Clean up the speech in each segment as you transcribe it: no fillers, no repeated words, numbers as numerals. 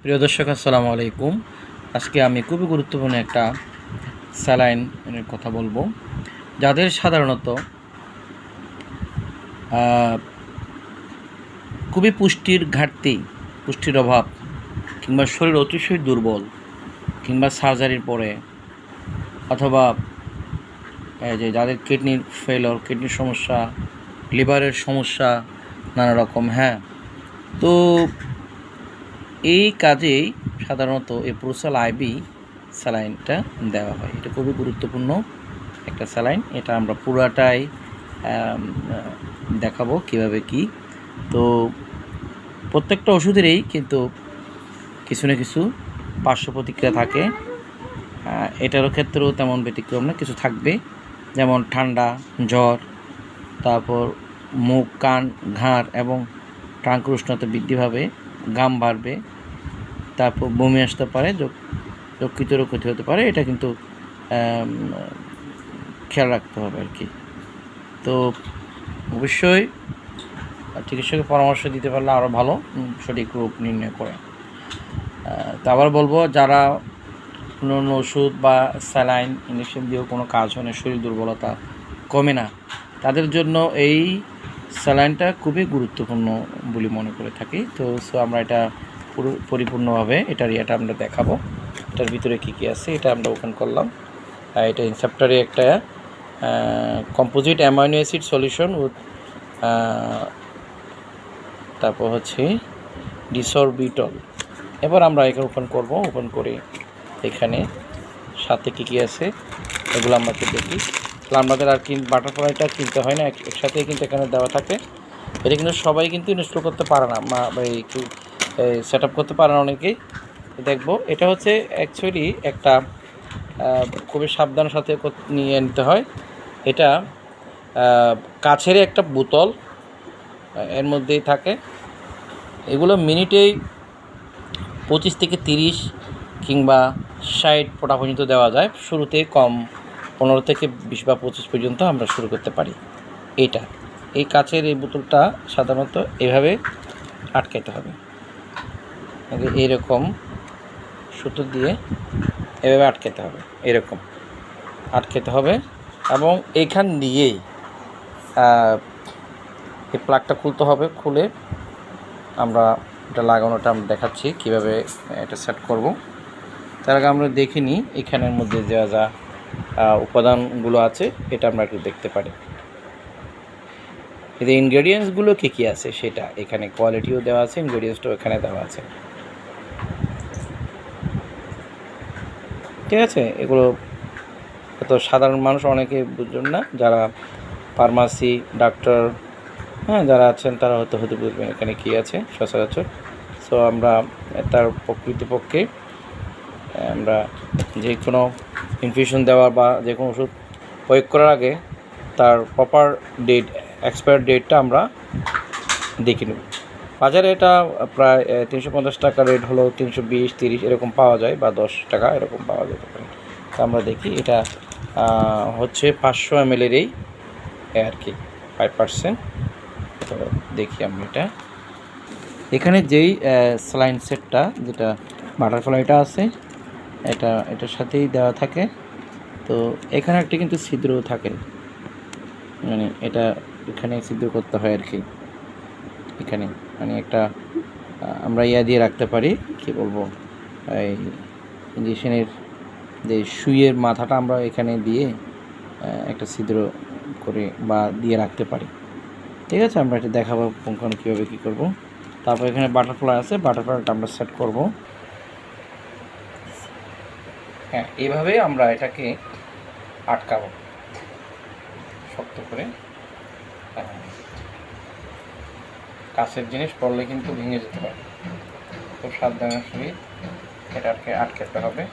প্রিয় দর্শক, আসসালামু আলাইকুম। আজকে আমি খুবই গুরুত্বপূর্ণ একটা স্যালাইনের কথা বলবো। যাদের সাধারণত খুবই পুষ্টির ঘাটতি, পুষ্টির অভাব, কিংবা শরীর অতিশয় দুর্বল, কিংবা সার্জারির পরে, অথবা যে যাদের কিডনির ফেলর, কিডনির সমস্যা, লিভারের সমস্যা, নানা রকম, তো এই কাজেই সাধারণত এই প্রোসাল আইবি স্যালাইনটা দেওয়া হয়। এটা খুবই গুরুত্বপূর্ণ একটা স্যালাইন। এটা আমরা পুরাটাই দেখাবো কিভাবে কি। তো প্রত্যেকটা ওষুধেরই কিন্তু কিছু না কিছু পার্শ্ব প্রতিক্রিয়া থাকে। এটারও ক্ষেত্রেও তেমন ব্যতিক্রম না, কিছু থাকবে। যেমন ঠান্ডা, জ্বর, তারপর মুখ, কান, ঘাড় এবং ট্রাঙ্কের উষ্ণতা বৃদ্ধি পাবে, ঘাম বাড়বে, তারপর বমি আসতে পারে, যকৃতেরও ক্ষতি হতে পারে। এটা কিন্তু খেয়াল রাখতে হবে আর কি। তো অবশ্যই চিকিৎসকের পরামর্শ দিতে পারলে আরও ভালো, সঠিক রূপ নির্ণয় করে। তো আবার বলবো, যারা অন্য ওষুধ বা স্যালাইন ইঞ্জেকশন দিয়েও কোনো কাজ হয় না, শরীর দুর্বলতা কমে না, তাদের জন্য এই স্যালাইনটা খুবই গুরুত্বপূর্ণ বলে মনে করে থাকি। তো আমরা এটা পরিপূর্ণভাবে এটা আমরা দেখাবো। এটার ভিতরে কী কী আছে এটা আমরা ওপেন করলাম। এটা ইনসেপ্টারে একটা composite amino acid solution with তারপর হচ্ছে ডিসরবিটল। এবার আমরা এখানে ওপেন করব। ওপেন করে এখানে সাথে কী কী আছে এগুলো আমরা দেখি। তাহলে আমাদের আর বাটারফ্লাইটা কিনতে হয় না, একসাথেই কিন্তু এখানে দেওয়া থাকে। এটা কিন্তু সবাই কিন্তু ইনস্টল করতে পারে না, সেট আপ করতে পারে না অনেকেই। দেখবো এটা হচ্ছে অ্যাকচুয়ালি একটা খুবই সাবধানের সাথে নিয়ে নিতে হয়। এটা কাছের একটা বোতল, এর মধ্যেই থাকে। এগুলো মিনিটেই 25 থেকে 30 কিংবা 60 ফোঁটা পর্যন্ত দেওয়া যায়। শুরুতে কম 15 থেকে 20 বা 25 পর্যন্ত আমরা শুরু করতে পারি। এই কাছের এই বোতলটা সাধারণত এভাবে আটকাতে হবে, এইরকম সুতো দিয়ে এভাবে আটকাতে হবে, এরকম আটকাতে হবে। এবং এইখান দিয়েই এই প্লাগটা খুলতে হবে। খুলে আমরা এটা লাগানোটা আমরা দেখাচ্ছি কীভাবে এটা সেট করব। তার আগে আমরা দেখিনি এখানের মধ্যে যা উপাদানগুলো আছে, এটা আমরা একটু দেখতে পারি। এদের ইনগ্রেডিয়েন্টসগুলো কী কী আছে সেটা এখানে, কোয়ালিটিও দেওয়া আছে, ইনগ্রেডিয়েন্টসটাও এখানে দেওয়া আছে। ঠিক আছে, এগুলো এত সাধারণ মানুষ অনেকে বুঝবেন না, যারা ফার্মাসি ডাক্তার যারা আছেন তারা হয়তো বুঝবেন এখানে কী আছে সচরাচর। সো আমরা তার প্রকৃতপক্ষে আমরা যে কোনো ইনফিউশন দেওয়ার বা যে কোনো ওষুধ প্রয়োগ করার আগে তার প্রপার ডেট, এক্সপায়ার ডেটটা আমরা দেখে নেব। বাজারে এটা প্রায় 350 টাকা রেট হলো, 320, 30 এরকম পাওয়া যায়, বা 10 টাকা এরকম পাওয়া যেতে পারে। তো আমরা দেখি এটা হচ্ছে 500 ml এই আর কি, 5%। তো দেখি আমরা এটা এখানে যেই স্যালাইন সেটটা, যেটা বাটারফ্লাইটা আছে, এটার সাথেই দেওয়া থাকে। তো এখানে একটা কিন্তু ছিদ্রও থাকে, মানে এটা এখানে ছিদ্র করতে হয় আর কি। এখানে মানে একটা আমরা দিয়ে রাখতে পারি, কি বলবো, এই ইঞ্জেকশনের যে সুইয়ের মাথাটা আমরা এখানে দিয়ে একটা ছিদ্র করে বা দিয়ে রাখতে পারি। ঠিক আছে, আমরা এটা দেখাবো কোনখানে কীভাবে কী করব। তারপর এখানে বাটারফ্লাই আছে, বাটারফ্লাইটা আমরা সেট করব। এইভাবে আমরা এটাকে আটকাবো শক্ত করে। কাছের জিনিস পড়লে কিন্তু ভেঙে যেতে পারে, খুব সাবধানের সহিত এটাকে আটকাতে হবে।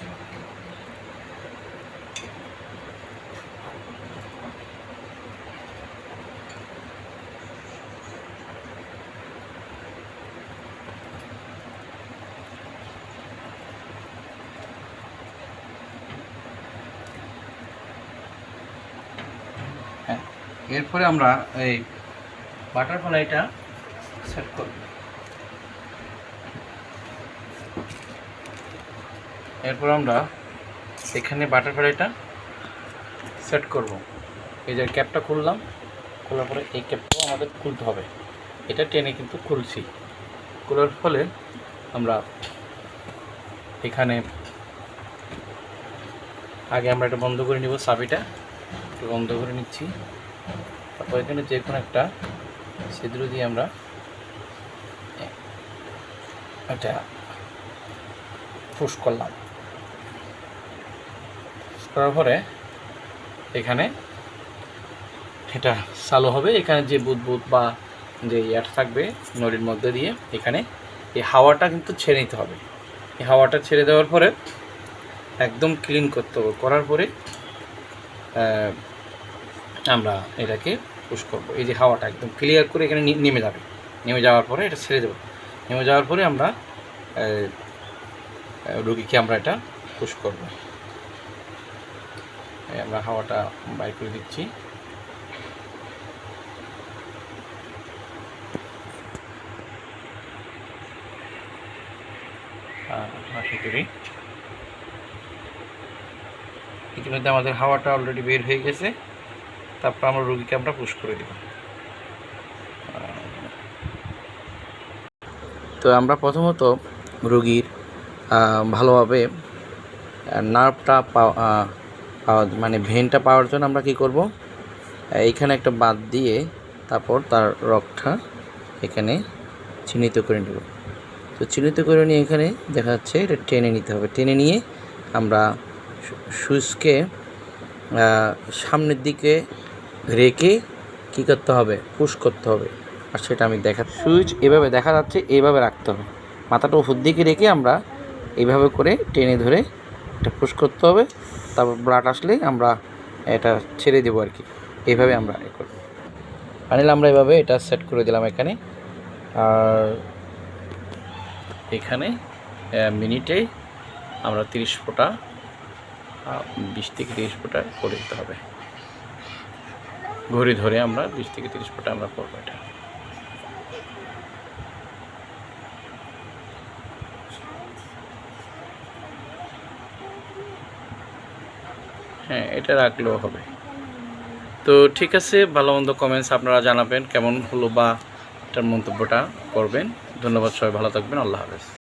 এরপরে আমরা এই বাটারফ্লাইটা সেট করব। এরপর আমরা এখানে বাটারফ্লাইটা সেট করব। এই যে ক্যাপটা খুললাম, খোলার পরে এই ক্যাপটাও আমাদের খুলতে হবে। এটা টেনে কিন্তু খুলছি, খোলার ফলে আমরা এখানে আগে আমরা এটা বন্ধ করে নিব, চাবিটা বন্ধ করে নিচ্ছি। তারপর এখানে যে কোনো একটা ছিদ্র দিয়ে আমরা এটা পুশ করলাম। করার পরে এখানে এটা চালু হবে। এখানে যে বুদবুদ বা যে ইয়ার থাকবে নলির মধ্যে দিয়ে এখানে এই হাওয়াটা কিন্তু ছেড়ে নিতে হবে। এই হাওয়াটা ছেড়ে দেওয়ার পরে একদম ক্লিন করতে হবে। করার পরে আমরা এটাকে পুশ করব। এই যে হাওয়াটা একদম ক্লিয়ার করে এখানে নেমে যাবে। নেমে যাওয়ার পরে এটা ছেড়ে দেবো। নেমে যাওয়ার পরে আমরা রোগীকে আমরা এটা পুশ করব। আমরা হাওয়াটা বাইর করে দিচ্ছি। আশা করি ইতিমধ্যে আমাদের হাওয়াটা অলরেডি বের হয়ে গেছে। তারপর আমরা রোগীকে আমরা পুশ করে দেব। তো আমরা প্রথমত রোগীর ভালোভাবে নার্ভটা মানে ভেনটা পাওয়ার জন্য আমরা কি করব, এইখানে একটা বাদ দিয়ে তারপর তার রগটা এখানে চিহ্নিত করে নেব। তো চিহ্নিত করে নিয়ে এখানে দেখা যাচ্ছে এটা টেনে নিতে হবে। টেনে নিয়ে আমরা সুইচকে সামনের দিকে রেখে কী করতে হবে, পুশ করতে হবে। আর সেটা আমি সুইচ এভাবে দেখা যাচ্ছে, এইভাবে রাখতে হবে। মাথাটা উপর দিকে রেখে আমরা এইভাবে করে টেনে ধরে এটা পুশ করতে হবে। তারপর ব্লাড আসলে আমরা এটা ছেড়ে দেবো আর কি। এইভাবে আমরা এ করব। ফাইনালি আমরা এভাবে এটা সেট করে দিলাম এখানে। আর এখানে মিনিটে আমরা 30 ফোঁটা 20 থেকে 30 ফোঁটা করে দিতে হবে। ঘড়ি ধরে আমরা 20 থেকে 30 ফোঁটা আমরা করবো এটা। হ্যাঁ, এটা রাখলেও হবে। তো ঠিক আছে, ভালো মন্দ কমেন্টস আপনারা জানাবেন কেমন হলো বা এটার মন্তব্যটা করবেন। ধন্যবাদ, সবাই ভালো থাকবেন। আল্লাহ হাফেজ।